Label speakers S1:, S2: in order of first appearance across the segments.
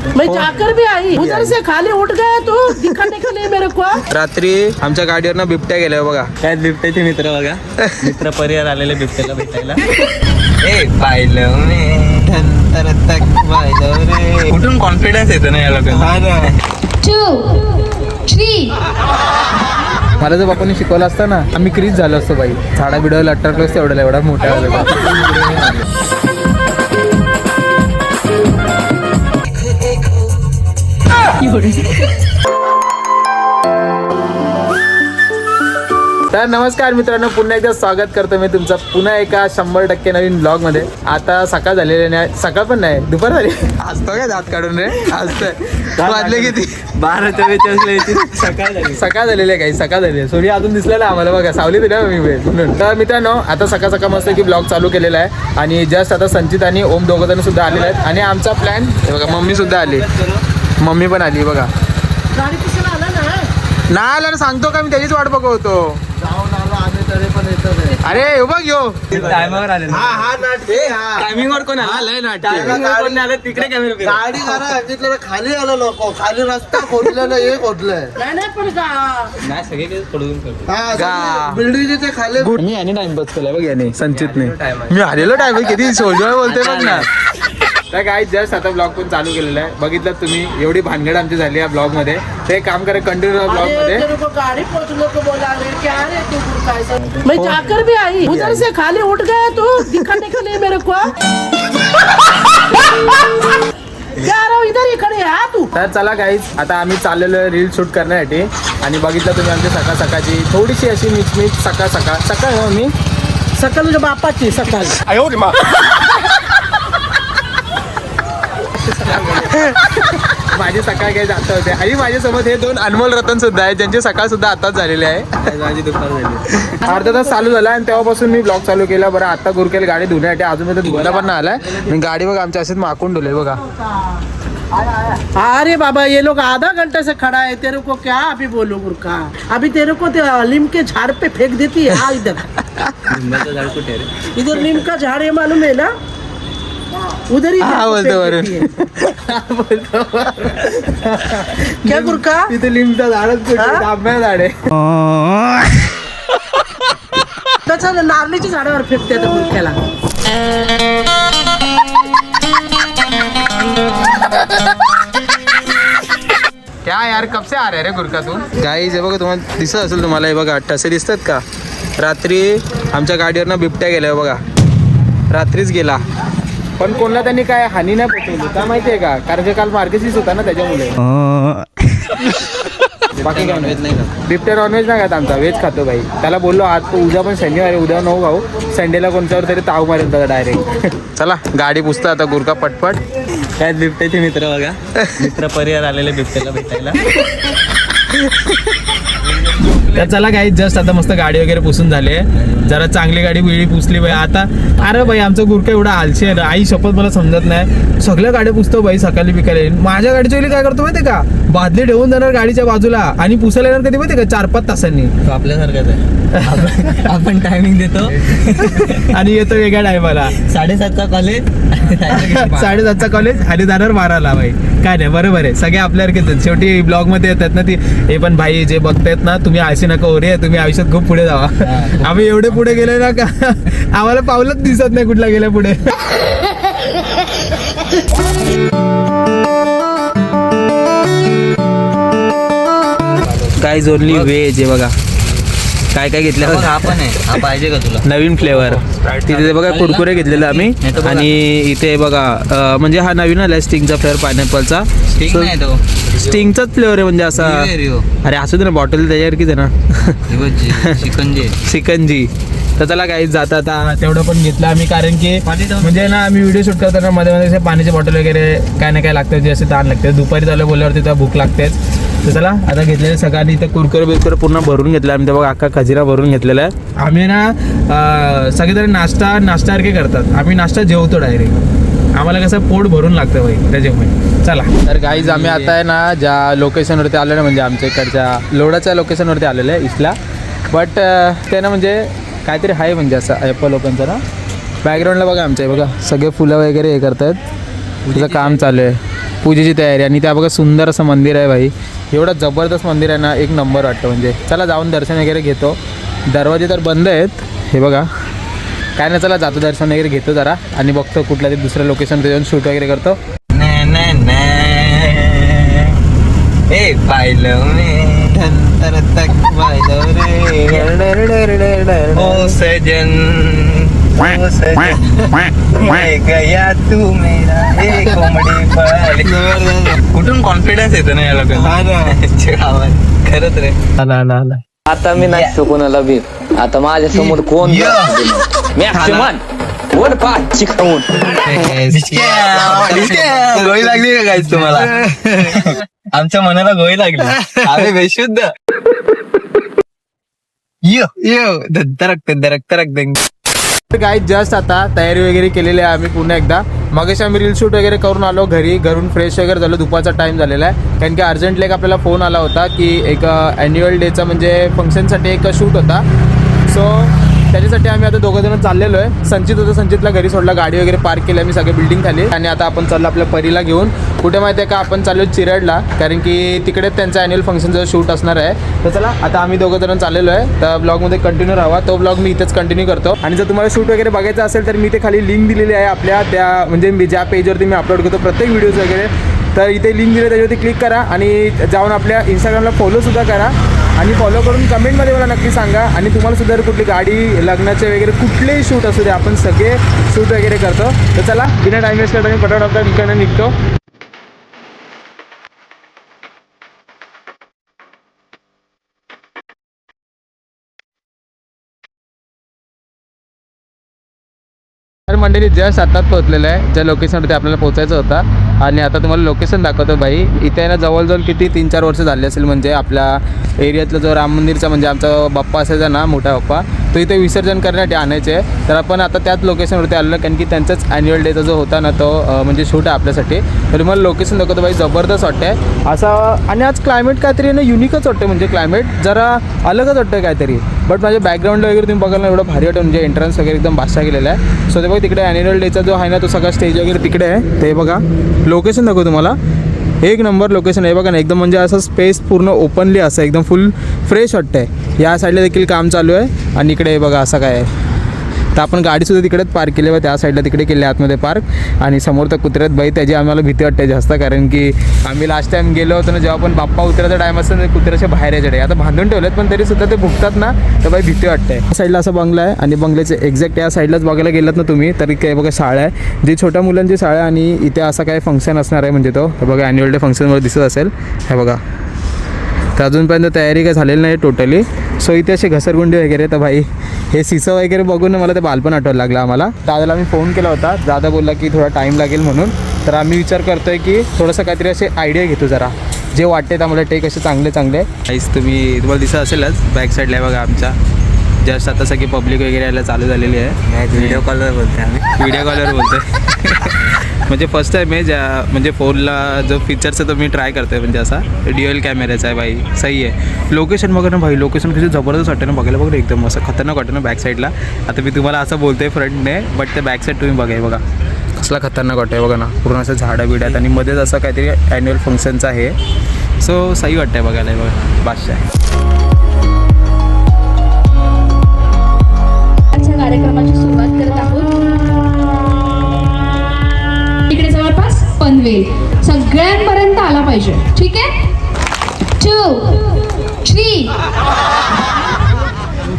S1: मैं जाकर भी आई उधर से खाली उठ गया तू दिखाने के लिए मेरे को।
S2: रात्री आमच्या गाडीवरनं बिबट्या गेल्या बघा.
S3: काय बिबट्याचे मित्र बघा, मित्र परिवार आलेले बिबट्याला भेटायला. ए पाहिलं मी रे, कुठून कॉन्फिडन्स येतो ना या लोकांना.
S4: 2, 3
S2: मला जर बापांनी शिकवलं असतं ना आम्ही क्रीज झालो असतो बाई. झाडा बिडा लटकलो असतो एवढा मोठा तर नमस्कार मित्रांनो, पुन्हा एकदा स्वागत करतो मी तुमचं पुन्हा एका 100% नवीन ब्लॉग मध्ये. आता सकाळ झालेले नाही, सकाळ पण नाही, दुपार झाली. असतो काय दात काढून रे, असतं वाजले किती
S3: 12:44
S2: सकाळ झालेले काही सकाळ झाली. सूर्य अजून दिसला ना आम्हाला बघा, सावली दिल्या मी वेळ म्हणून. तर मित्रांनो आता सकाळ मस्त की ब्लॉग चालू केलेला आहे आणि जस्ट आता संचित आणि ओम दोघं जण सुद्धा आलेले आहेत. आणि आमचा प्लॅन बघा, मम्मी सुद्धा आली, मम्मी पण आली बघा.
S1: गाडी कुठून आला ना
S2: नाही आला ना, सांगतो का मी त्याचीच वाट बघतो.
S1: जाऊन आलो आम्ही तरी पण येतो.
S2: अरे हे बघ यो
S3: टायमावर आले. टायमिंगवर कोण आलं तिकडे कॅमेरा
S5: गाडी जरा सांगितलं खाली आलं, लोक खाली रस्ता खोदलेला हे खोदलंय.
S1: नाही पण
S3: नाही सगळे पडून
S5: बिल्डिंगच्या खाली.
S2: मी याने टाइमपास केला बघ, याने संचितने. मी आलेलो टाइम किती सोजवळ बोलते बघ ना. तर काय जस्ट आता ब्लॉग पण चालू केलेला आहे. बघितलं तुम्ही एवढी भानगड आमची झाली या ब्लॉग मध्ये. ते काम करा कंटिन्यू ब्लॉग मध्ये.
S1: गाड़ी पहुंचने को बोला क्या रे तू कैसा। मैं जाकर भी आई उधर से खाली उठ गया तू दिखाने के लिए मेरे को। क्या रहा इधर ही खड़े है तू.
S2: तर चला गाईज आता आम्ही चाललेलो रील शूट करण्यासाठी. आणि बघितलं तुम्ही आमची सकाळची थोडीशी अशी मिचमिच सकाळ हो मी
S1: सकल तुझ्या बापाची सकाळ.
S2: माझी सकाळ काही जात होते. आणि माझ्यासोबत हे दोन अनमोल रतन सुद्धा आहेत, ज्यांची सकाळ सुद्धा आताच झालेली आहे.
S3: माझी दुपार झाली,
S2: अर्धा तास चालू झाला आणि तेव्हापासून मी ब्लॉग चालू केला. बरं आता गुरकेल गाडी धुण्यासाठी, अजून मी तर धुवायला पण नाही आलाय. मी गाडी बघा आमच्या असेच माकून धुले बघा.
S1: अरे बाबा ये लोग आधा घंटे से खड़ा है, तेरे को क्या अभी बोलूं गुरखा. अभी तेरे को नीम के झाड़ पे फेंक देती है. इधर
S3: लिंबाचं झाड कुठे रे?
S1: इधर नीम का झाड़ है मालूम है ना, उधर ही
S2: हा बोलतो वरून.
S1: क्या गुरखा
S2: तिथे लिंबचा झाडच आंब्या झाड आहे.
S1: त्याचं नारळीच्या झाडावर फेकते आता गुरख्याला.
S2: क्या यार कब से आ रहे रे गुरका तू. गाईज हे बघा, तुम्हाला दिसत असेल, तुम्हाला हे बघा ठसे दिसतात का. रात्री आमच्या गाडीवरनं बिबट्या गेल्या बघा, रात्रीच गेला. पण कोणाला त्यांनी काय हानी नाही पोचवली का माहिती आहे का, कारण की काल मार्केसीस होता ना त्याच्यामुळे. बाकी काय नाही. बिबट्या नॉनव्हेज नाही खात आमचा, व्हेज खातो भाई. त्याला बोललो आज तो उद्या पण शनिवार, उद्या नको खाऊ, संडेला कोणत्यावर तरी ताव मारेल त्याचा डायरेक्ट. चला गाडी पुसता आता गुरका पटपट.
S3: काय बिबट्याचे मित्र बघा, मित्र परिवार आलेले बिबट्याला भेटायला.
S2: तर चला काही जस्ट आता मस्त गाडी वगैरे पुसून झाले, जरा चांगली गाडी वेळी पुसली बाई आता. अरे बाई आमचं गुरका एवढा आलशी आहे, आई शपथ मला समजत नाही. सगळ्या गाड्या पुसतो बाई सकाळी बिकायला. माझ्या गाडीच्या वेळी काय करतो माहितीये का, बादली ठेवून जाणार गाडीच्या बाजूला आणि पुसायला येणार कधी माहितीये का, 4-5 तासांनी.
S3: आपल्यासारखाच आहे, आपण टायमिंग देतो
S2: आणि येतो वेगळ्या टायमाला.
S3: 7:30चा कॉलेज
S2: 7:30चा कॉलेज आणि जाणार 12ला बाई. काय नाही, बरोबर आहे, सगळे आपल्यासारखेच आहेत. शेवटी ब्लॉग मध्ये येतात ना ती. हे पण भाई जे बघतायत ना, तुम्ही आळशी नका हो रे, तुम्ही आयुष्यात खूप पुढे जावा. आम्ही एवढे पुढे गेले ना का आम्हाला पावलंच दिसत नाही कुठला गेल्या पुढे. काय जोरली व्हेज आहे बघा, काय काय घेतलं.
S3: हा पण आहे, हा पाहिजे का तुला
S2: नवीन फ्लेवर. तिथे बघा कुरकुरे घेतलेलं आम्ही. आणि इथे बघा म्हणजे हा नवीन आलाय स्टिंगचा फ्लेवर, पायनॅपलचा. स्टिंगचाच फ्लेवर आहे म्हणजे असा. अरे असू दे ना, बॉटल त्याच्यावर आहे ना चिकनजी. तर चला काही जाता आता तेवढं पण घेतलं आम्ही, कारण की म्हणजे ना आम्ही व्हिडिओ शूट करताना मध्ये पाण्याची बॉटल वगैरे काय ना काय लागतं, जे असे ताण लागते. दुपारी झालं बोलल्यावरती तर भूक लागतेच. तर चला आता घेतलेले सगळ्यांनी इथं कुरकुरे पूर्ण भरून घेतलं आम्ही. तेव्हा अख्खा खजिना भरून घेतलेला आहे. आम्ही ना सगळेजण नाश्तासारखे करतात, आम्ही नाश्ता जेवतो डायरेक्ट. आम्हाला कसं पोट भरून लागतं बाई त्याच्यामुळे. चला तर गाईज आम्ही आता आहे ना ज्या लोकेशनवरती आलो ना, म्हणजे आमच्या इकडच्या लोणाच्या लोकेशनवरती आलेलं आहे इथला. बट ते ना म्हणजे काहीतरी आहे म्हणजे असं ॲपल ओपनचं ना. बॅकग्राऊंडला बघा आमच्या बघा सगळे फुलं वगैरे हे करतात. तुझं काम चालू आहे, पूजेची तयारी. आणि त्या बघा सुंदर असं मंदिर आहे भाई, एवढं जबरदस्त मंदिर आहे ना, एक नंबर वाटतं. म्हणजे चला जाऊन दर्शन वगैरे घेतो. दरवाजे तर बंद आहेत हे बघा, काय नाही, चला जातो दर्शन वगैरे घेतो जरा आणि बघतो कुठल्या तरी दुसऱ्या लोकेशन जाऊन शूट वगैरे करतो.
S3: ए पाहिलं ओ सजन ओ सजन गया तू मेरा ए कोंबडी पाल. कुठून कॉन्फिडन्स येतो ना या लोकांना. खरंच रे.
S6: आता मी नाही कोणाला बी. आता माझ्या समोर कोण मॅक्सिमम वन पाच चिकवून
S3: गोळी लागली का काय तुम्हाला? आमच्या मनाला गोळी लागली. आम्ही बेशुद्ध.
S2: काय जस्ट आता तयारी वगैरे केलेली आहे आम्ही पुन्हा एकदा. मगाशी आम्ही रील शूट वगैरे करून आलो घरी, घरून फ्रेश वगैरे झालो. दुपारचा टाईम झालेला आहे कारण की अर्जंटली एक आपल्याला फोन आला होता की एक ॲन्युअल डेचा म्हणजे फंक्शनसाठी एक शूट होता. सो त्याच्यासाठी आम्ही आता दोघं जण चाललेलो आहे. संचित होतं, संचितला घरी सोडला, गाडी वगैरे पार्क केली आम्ही सगळे बिल्डिंग खाली. आणि आता आपण चाललो आपल्या परीला घेऊन. कुठे माहिती आहे का, आपण चाललो चिरडला, कारण की तिकडे त्यांचं ॲन्युअल फंक्शनचं शूट असणार आहे. तर चला आता आम्ही दोघं जण चाललेलो आहे. तर ब्लॉगमध्ये कंटिन्यू राहा, तो ब्लॉग मी इथेच कंटिन्यू करतो. आणि जर तुम्हाला शूट वगैरे बघायचं असेल तर मी ते खाली लिंक दिलेली आहे आपल्या त्या म्हणजे मी ज्या पेजवरती मी अपलोड करतो प्रत्येक व्हिडिओज वगैरे. तर इथे लिंक दिली, त्याच्यावरती क्लिक करा आणि जाऊन आपल्या इंस्टाग्रामला फॉलोसुद्धा करा. आणि फॉलो करून कमेंटमध्ये मला नक्की सांगा. आणि तुम्हाला सुद्धा कुठली गाडी लग्नाचे वगैरे कुठलेही शूट असू दे, आपण सगळे शूट वगैरे करतो. तर चला बिना टाईम वेस्ट करता मी पटापट आपल्या इकडनं निघतो. तर मंडळी जस्ट आत्ताच पोहोचलेलं आहे ज्या लोकेशनवरती आपल्याला पोहोचायचं होतं. आणि आता तुम्हाला लोकेशन दाखवतो भाई. इथे ना जवळजवळ किती 3-4 वर्ष झाले असेल. म्हणजे आपल्या एरियातलं जो राम मंदिरचा म्हणजे आमचा बाप्पा असायचा ना, मोठा बाप्पा, तो इथे विसर्जन करण्यासाठी आणायचे. तर आपण आता त्याच लोकेशनवरती आलेलो कारण की त्यांचाच ॲन्युअल डेचा जो होता ना तो म्हणजे शूट आहे आपल्यासाठी. तर मला लोकेशन दाखवतो भाई, जबरदस्त वाटतं आहे असं. आणि आज क्लायमेट काहीतरी ना युनिकच वाटतं, म्हणजे क्लायमेट जरा अलगच वाटतं काहीतरी. बट माझ्या बॅकग्राऊंडला वगैरे तुम्ही बघायला एवढं भारी वाटतं, म्हणजे एंट्रन्स वगैरे एकदम बादशाह केलेला आहे. सो ते बघा तिकडे ॲन्युअल डेचा जो आहे ना तो सगळा स्टेज वगैरे तिकडे आहे. ते बघा लोकेशन दाखवतो तुम्हाला, एक नंबर लोकेशन आहे बघा ना, एकदम म्हणजे असं स्पेस पूर्ण ओपनली असं एकदम फुल फ्रेश वाटतं आहे. या साईडला देखील काम चालू आहे आणि इकडे बघा असं काय आहे. तर आपण गाडीसुद्धा तिकडेच पार्क केली व त्या साईडला तिकडे केली आतमध्ये पार्क. आणि समोर तर कुत्र्यात बाई त्याची आम्हाला भीती वाटते जास्त, कारण की आम्ही लास्ट टाईम गेलो होतो ना जेव्हा आपण बाप्पा उतरायचा टाईम असतो ना, कुत्र्याच्या बाहेर यायचे. आता बांधून ठेवलेत पण तरीसुद्धा ते भुकतात ना, तर बाई भीती वाटते. या साईडला असं बंगला आहे आणि बंगल्याचे एक्झॅक्ट या साईडलाच बघायला गेलात ना तुम्ही तरी काय बघा शाळा आहे, जी छोट्या मुलांची शाळा आहे. आणि इथे असा काय फंक्शन असणार आहे म्हणजे तो हे बघा ॲन्युअल डे फंक्शनवर दिसत असेल हे बघा. तर अजूनपर्यंत तयारी काय झालेली नाही टोटली. सो इथे असे घसरगुंडी वगैरे. तर भाई हे सिसं वगैरे बघून मला ते बालपण आठवायला लागलं आम्हाला. दादाला मी फोन केला होता, दादा बोलला की थोडा टाईम लागेल म्हणून. तर आम्ही विचार करतो आहे की थोडंसं काहीतरी असे आयडिया घेतो जरा, जे वाटते आम्हाला टेक असे चांगले काहीच. तुम्हाला दिसत असेलच बॅक साईडला बघा आमच्या जस्ट आता सगळी पब्लिक वगैरे यायला चालू झालेली आहे.
S3: व्हिडिओ कॉलवर बोलते आम्ही.
S2: व्हिडिओ कॉलवर बोलतोय. म्हणजे फर्स्ट टाईम आहे ज्या म्हणजे फोनला जो फीचर्स आहे तो मी ट्राय करतो आहे. म्हणजे असा ड्युअल कॅमेराचा आहे भाई, सही आहे. लोकेशन बघा ना भाई, लोकेशन कशी जबरदस्त वाटतं ना बघायला. बघा एकदम असं खतरनाक वाटतं ना बॅक साईडला. आता मी तुम्हाला असं बोलतोय फ्रंटने, बट ते बॅक साईड तुम्ही बघा बघा कसला खतरनाक वाटतं आहे बघा ना. पूर्ण असं झाडं बिड्यात आणि मध्येच असं काहीतरी ॲन्युअल फंक्शनचं आहे. सो सही वाटतं आहे बघायला बघा बादशाह.
S4: कार्यक्रमाची सुरुवात करत आहोत. इकडे जवळपास पनवेल सगळ्यांपर्यंत आला पाहिजे, ठीक आहे. 2, 3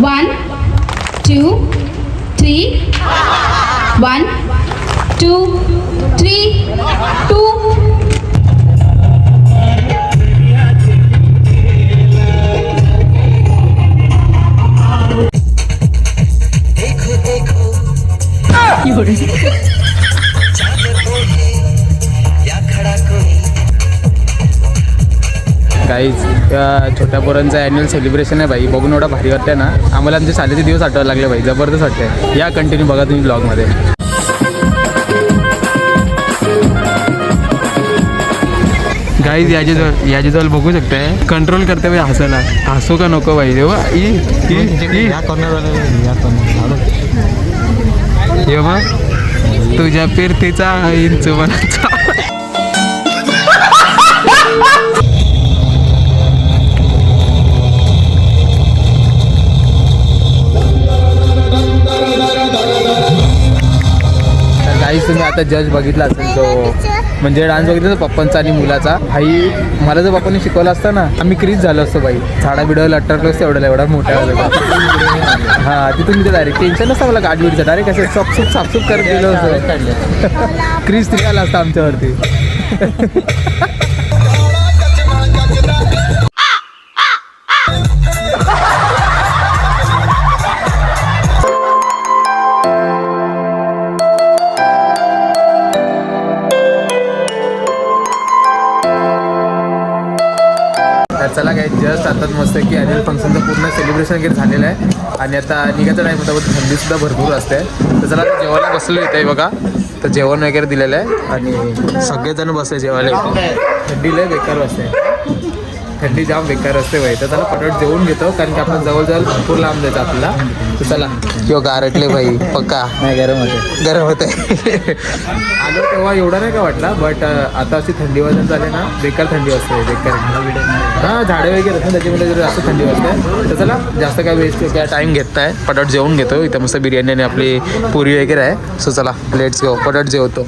S4: 1 2 3 1 2 3 2.
S2: काहीच छोट्या पोरांचं ॲन्युअल सेलिब्रेशन आहे भाई, बघून एवढा भारी वाटतं ना. आम्हाला आमचे शाळेचे दिवस आठवायला लागले भाई, जबरदस्त वाटतं. या कंटिन्यू बघा तुम्ही ब्लॉगमध्ये. गाईज याच्याजवळ बघू शकताय, कंट्रोल करते भाई हसायला. हसू का नको भाई देवा. तुझ्या फिरतीचा इंच मनाचा तुम्ही आता जज बघितला असेल तो म्हणजे डान्स बघितला पप्पांचा आणि मुलाचा. भाई मला जर पप्पांनी शिकवलं असतं ना आम्ही क्रीज झालो असतो बाई. झाडा बिडं लटकलो असतो एवढा मोठ्या हां तिथून मी डायरेक्ट टेन्शन नसतं मला गाडी बिडचं डायरेक्ट असं साफसूप करत गेलो असतो. क्रीज तरी आला असता आमच्यावरती. चला काय जस्ट आता मस्त की ॲन्युअल फंक्शनचं पूर्ण सेलिब्रेशन वगैरे झालेलं आहे आणि आता निघायचं टाईम होता पण थंडीसुद्धा भरपूर असते. तर चला जेवायला बसलो इथे बघा. तर जेवण वगैरे दिलेलं आहे आणि सगळेजण बसले जेवायला इथे. थंडी लय बेकार असते. थंडी जाम बेकार असते बाई. तर चला पटपट जेवून घेतो कारण की आपण जवळजवळ भरपूर लांब जायचं आपल्याला. तर चला किंवा गारटले भाई पक्का नाही गरम होते आलो तेव्हा एवढा नाही का वाटला बट आता अशी थंडी वाजून झाली ना बेकार थंडी वाजते बेकार. हां झाडे वगैरे असतात त्याच्यामुळे जर जास्त थंडी वाजते. तर चला जास्त काय वेस्ट काय टाईम घेत नाही पटपट जेवून घेतो. इथं मस्त बिर्याणी आणि आपली पुरी वगैरे आहे. सो चला लेट्स गो पटपट जेवतो.